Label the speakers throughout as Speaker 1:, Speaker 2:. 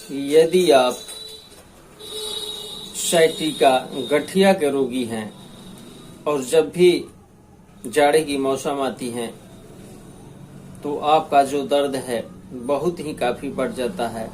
Speaker 1: यदि आप साइटिका गठिया के रोगी हैं और जब भी जाड़े की मौसम आती है तो आपका जो दर्द है बहुत ही काफी बढ़ जाता है,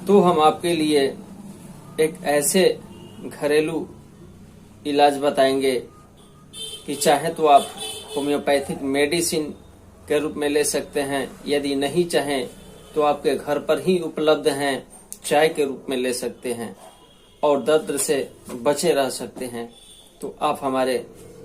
Speaker 1: तो हम आपके लिए एक ऐसे घरेलू इलाज बताएंगे कि चाहे तो आप होम्योपैथिक मेडिसिन के रूप में ले सकते हैं, यदि नहीं चाहें तो आपके घर पर ही उपलब्ध हैं, चाय के रूप में ले सकते हैं और दर्द से बचे रह सकते हैं। तो आप हमारे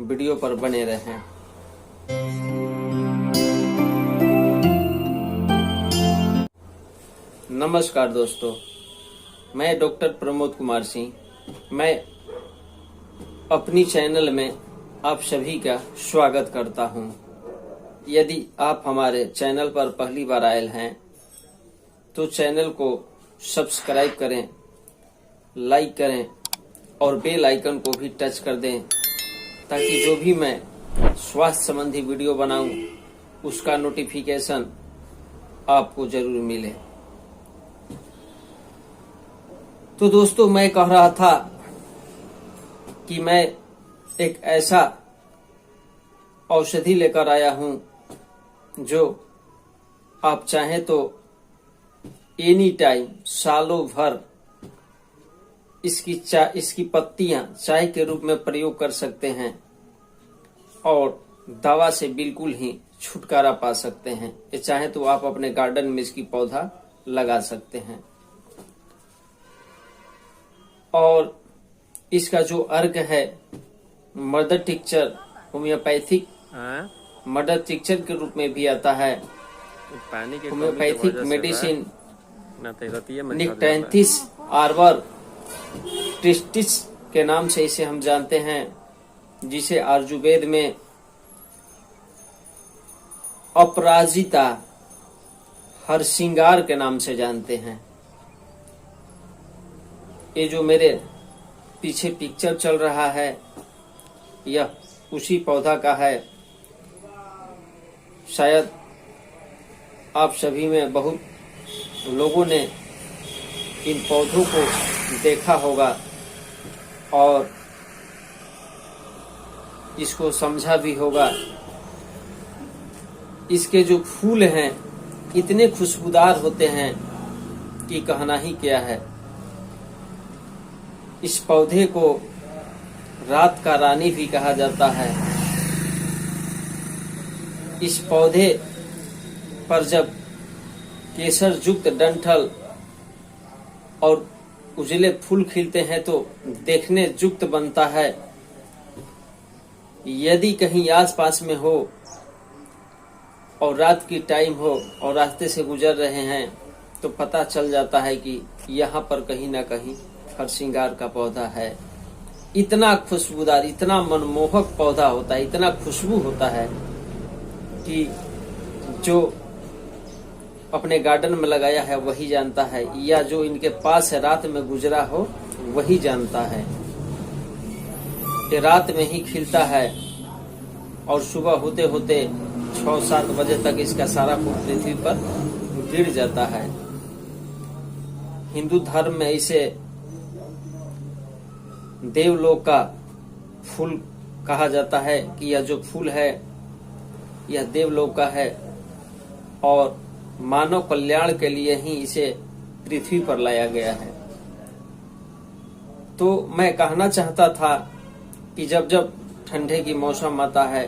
Speaker 1: वीडियो पर बने रहें। नमस्कार दोस्तों, मैं डॉक्टर प्रमोद कुमार सिंह। मैं अपनी चैनल में आप सभी का स्वागत करता हूं। यदि आप हमारे चैनल पर पहली बार आए हैं तो चैनल को सब्सक्राइब करें, लाइक करें और बेल आइकन को भी टच कर दें ताकि जो भी मैं स्वास्थ्य संबंधी वीडियो बनाऊं उसका नोटिफिकेशन आपको जरूर मिले। तो दोस्तों, मैं कह रहा था कि मैं एक ऐसा औषधि लेकर आया हूं जो आप चाहें तो एनी टाइम सालों भर इसकी पत्तियां चाय के रूप में प्रयोग कर सकते हैं और दवा से बिल्कुल ही छुटकारा पा सकते हैं। ये चाहे तो आप अपने गार्डन में इसकी पौधा लगा सकते हैं। और इसका जो अर्क है मदर टिक्चर, होम्योपैथिक मदर टिक्चर के रूप में भी आता है। होम्योपैथिक मेडिसिन निक्टेंथिस आर्बर ट्रिस्टिस के नाम से इसे हम जानते हैं, जिसे आयुर्वेद में अपराजिता हरसिंगार के नाम से जानते हैं। ये जो मेरे पीछे पिक्चर चल रहा है यह उसी पौधा का है। शायद आप सभी में बहुत लोगों ने इन पौधों को देखा होगा और इसको समझा भी होगा। इसके जो फूल हैं इतने खुशबूदार होते हैं कि कहना ही क्या है। इस पौधे को रात का रानी भी कहा जाता है। इस पौधे पर जब केसर युक्त डंठल और उजले फूल खिलते हैं तो देखने युक्त बनता है। यदि कहीं आसपास में हो और रात की टाइम हो और रास्ते से गुजर रहे हैं तो पता चल जाता है कि यहाँ पर कहीं ना कहीं हरसिंगार का पौधा है। इतना खुशबूदार, इतना मनमोहक पौधा होता है, इतना खुशबू होता है कि जो अपने गार्डन में लगाया है वही जानता है, या जो इनके पास है रात में गुजरा हो वही जानता है। ये रात में ही खिलता है और सुबह होते होते 6-7 बजे तक इसका सारा फूल पृथ्वी पर गिर जाता है। हिंदू धर्म में इसे देवलोक का फूल कहा जाता है कि यह जो फूल है यह देवलोक का है और मानव कल्याण के लिए ही इसे पृथ्वी पर लाया गया है। तो मैं कहना चाहता था कि जब जब ठंडे की मौसम आता है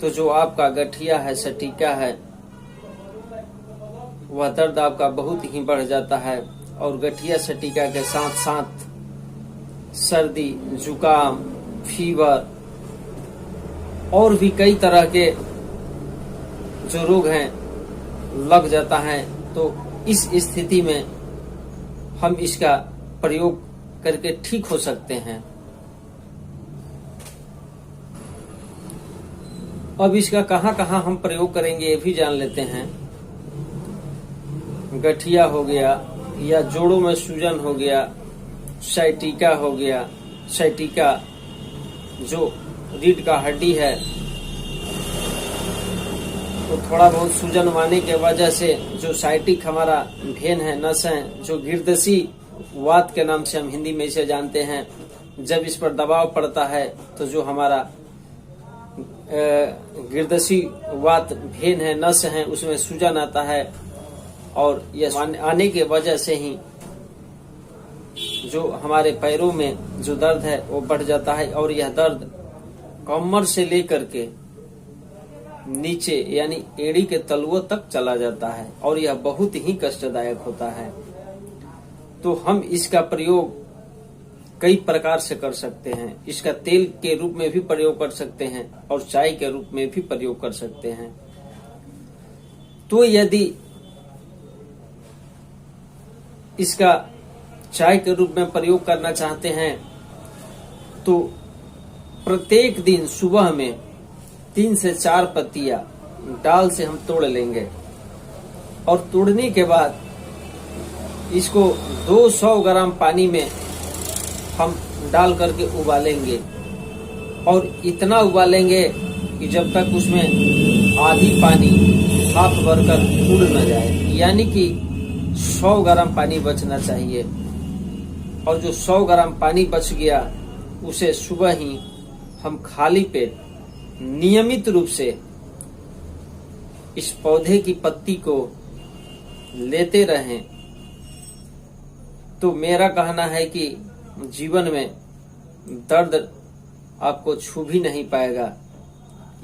Speaker 1: तो जो आपका गठिया है, सटीका है, वह दर्द आपका बहुत ही बढ़ जाता है और गठिया सटीका के साथ साथ सर्दी, जुकाम, फीवर और भी कई तरह के जो रोग हैं लग जाता है। तो इस स्थिति में हम इसका प्रयोग करके ठीक हो सकते हैं। अब इसका कहां कहां हम प्रयोग करेंगे ये भी जान लेते हैं। गठिया हो गया या जोड़ों में सूजन हो गया, साइटिका हो गया। साइटिका जो रीढ़ का हड्डी है तो थोड़ा बहुत सूजन आने के वजह से जो साइटिक हमारा भेन है, नस है, जो गिरदसी वात के नाम से हम हिंदी में इसे जानते हैं, जब इस पर दबाव पड़ता है तो जो हमारा गिरदसी वात भेन है, नस है, उसमें सूजन आता है और यह आने के वजह से ही जो हमारे पैरों में जो दर्द है वो बढ़ जाता है और यह दर्द कमर से लेकर के नीचे यानी एड़ी के तलुओं तक चला जाता है और यह बहुत ही कष्टदायक होता है। तो हम इसका प्रयोग कई प्रकार से कर सकते हैं। इसका तेल के रूप में भी प्रयोग कर सकते हैं और चाय के रूप में भी प्रयोग कर सकते हैं। तो यदि इसका चाय के रूप में प्रयोग करना चाहते हैं तो प्रत्येक दिन सुबह में 3 से 4 पत्तियां डाल से हम तोड़ लेंगे और तोड़ने के बाद इसको 200 ग्राम पानी में हम डाल करके उबालेंगे और इतना उबालेंगे कि जब तक उसमें आधी पानी हाथ भरकर उड़ न जाए, यानी कि 100 ग्राम पानी बचना चाहिए। और जो 100 ग्राम पानी बच गया उसे सुबह ही हम खाली पेट नियमित रूप से इस पौधे की पत्ती को लेते रहें तो मेरा कहना है कि जीवन में दर्द आपको छू भी नहीं पाएगा।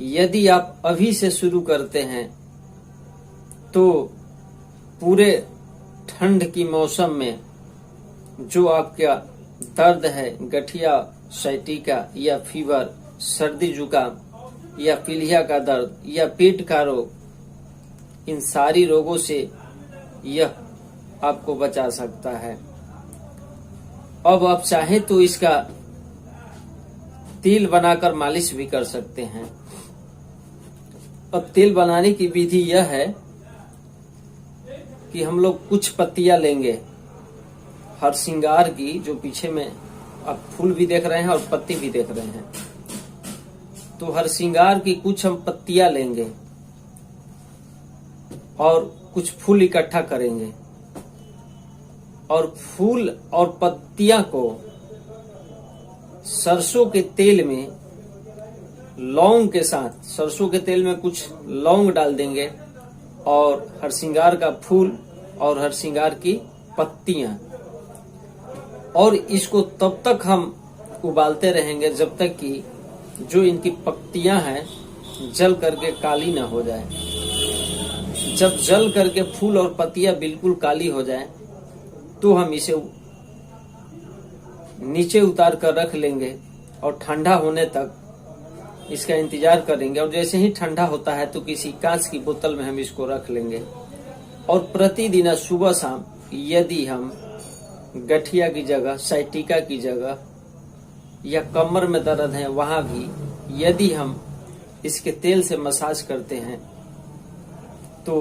Speaker 1: यदि आप अभी से शुरू करते हैं तो पूरे ठंड की मौसम में जो आपका दर्द है, गठिया, साइटिका या फीवर, सर्दी जुकाम या पीलिया का दर्द या पेट का रोग, इन सारी रोगों से यह आपको बचा सकता है। अब आप चाहे तो इसका तेल बनाकर मालिश भी कर सकते हैं। अब तेल बनाने की विधि यह है कि हम लोग कुछ पत्तियां लेंगे हरसिंगार की, जो पीछे में आप फूल भी देख रहे हैं और पत्ती भी देख रहे हैं। तो हरसिंगार की कुछ हम पत्तियां लेंगे और कुछ फूल इकट्ठा करेंगे और फूल और पत्तियां को सरसों के तेल में लौंग के साथ, सरसों के तेल में कुछ लौंग डाल देंगे और हरसिंगार का फूल और हरसिंगार की पत्तियां, और इसको तब तक हम उबालते रहेंगे जब तक कि जो इनकी पत्तियां हैं जल करके काली ना हो जाए। जब जल करके फूल और पत्तियां बिल्कुल काली हो जाए तो हम इसे नीचे उतार कर रख लेंगे और ठंडा होने तक इसका इंतजार करेंगे। और जैसे ही ठंडा होता है तो किसी कांच की बोतल में हम इसको रख लेंगे और प्रतिदिन सुबह शाम यदि हम गठिया की जगह, साइटिका की जगह या कमर में दर्द है वहां भी यदि हम इसके तेल से मसाज करते हैं तो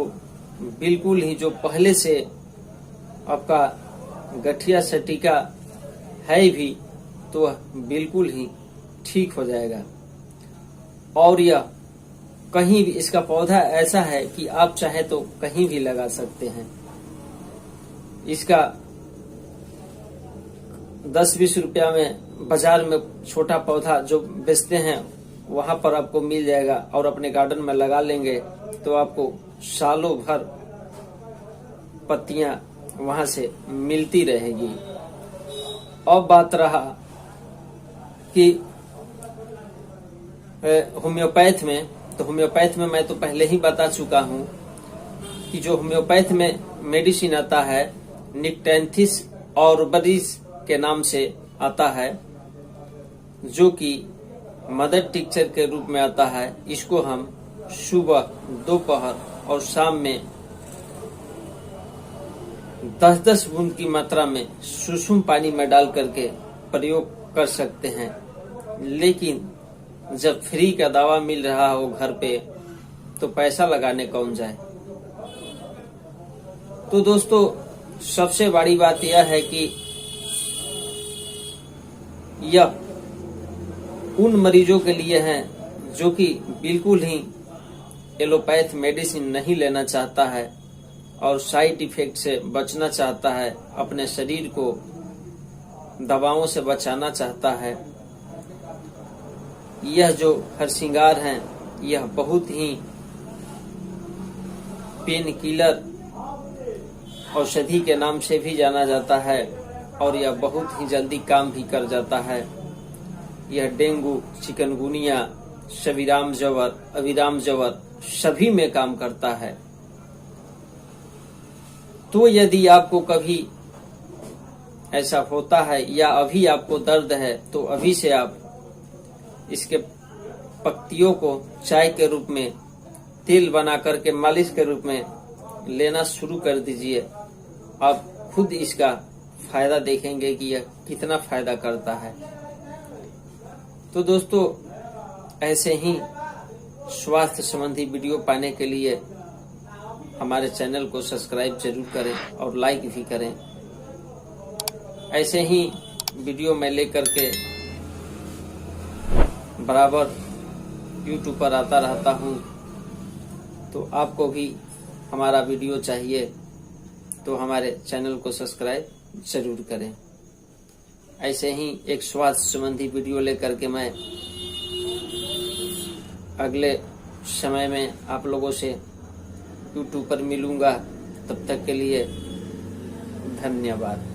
Speaker 1: बिल्कुल ही जो पहले से आपका गठिया साइटिका है भी तो बिल्कुल ही ठीक हो जाएगा। और यह कहीं भी, इसका पौधा ऐसा है कि आप चाहे तो कहीं भी लगा सकते हैं। इसका 10-20 रुपया में बाजार में छोटा पौधा जो बेचते हैं वहां पर आपको मिल जाएगा और अपने गार्डन में लगा लेंगे तो आपको सालों भर पत्तियां वहां से मिलती रहेगी। अब बात रहा कि होम्योपैथ में, तो होम्योपैथ में मैं तो पहले ही बता चुका हूं कि जो होम्योपैथ में मेडिसिन आता है निक्टेंथिस ऑर्बरिस के नाम से आता है, जो कि मदर टिंचर के रूप में आता है। इसको हम सुबह, दोपहर और शाम में 10-10 बूंद की मात्रा में सुसुम पानी में डाल करके प्रयोग कर सकते हैं। लेकिन जब फ्री का दवा मिल रहा हो घर पे तो पैसा लगाने कौन जाए। तो दोस्तों, सबसे बड़ी बात यह है कि यह उन मरीजों के लिए है जो कि बिल्कुल ही एलोपैथ मेडिसिन नहीं लेना चाहता है और साइड इफेक्ट से बचना चाहता है, अपने शरीर को दवाओं से बचाना चाहता है, यह जो हरसिंगार हैं यह बहुत ही पेन किलर औषधि के नाम से भी जाना जाता है और यह बहुत ही जल्दी काम भी कर जाता है। यह डेंगू, चिकनगुनिया, शविराम जवर, अविराम जवर सभी में काम करता है। तो यदि आपको कभी ऐसा होता है या अभी आपको दर्द है तो अभी से आप इसके पत्तियों को चाय के रूप में, तेल बना करके मालिश के रूप में लेना शुरू कर दीजिए। आप खुद इसका फायदा देखेंगे कि यह कितना फायदा करता है। तो दोस्तों, ऐसे ही स्वास्थ्य संबंधी वीडियो पाने के लिए हमारे चैनल को सब्सक्राइब जरूर करें और लाइक भी करें। ऐसे ही वीडियो मैं लेकर के बराबर YouTube पर आता रहता हूँ। तो आपको भी हमारा वीडियो चाहिए तो हमारे चैनल को सब्सक्राइब जरूर करें। ऐसे ही एक स्वास्थ्य संबंधी वीडियो लेकर के मैं अगले समय में आप लोगों से YouTube पर मिलूंगा। तब तक के लिए धन्यवाद।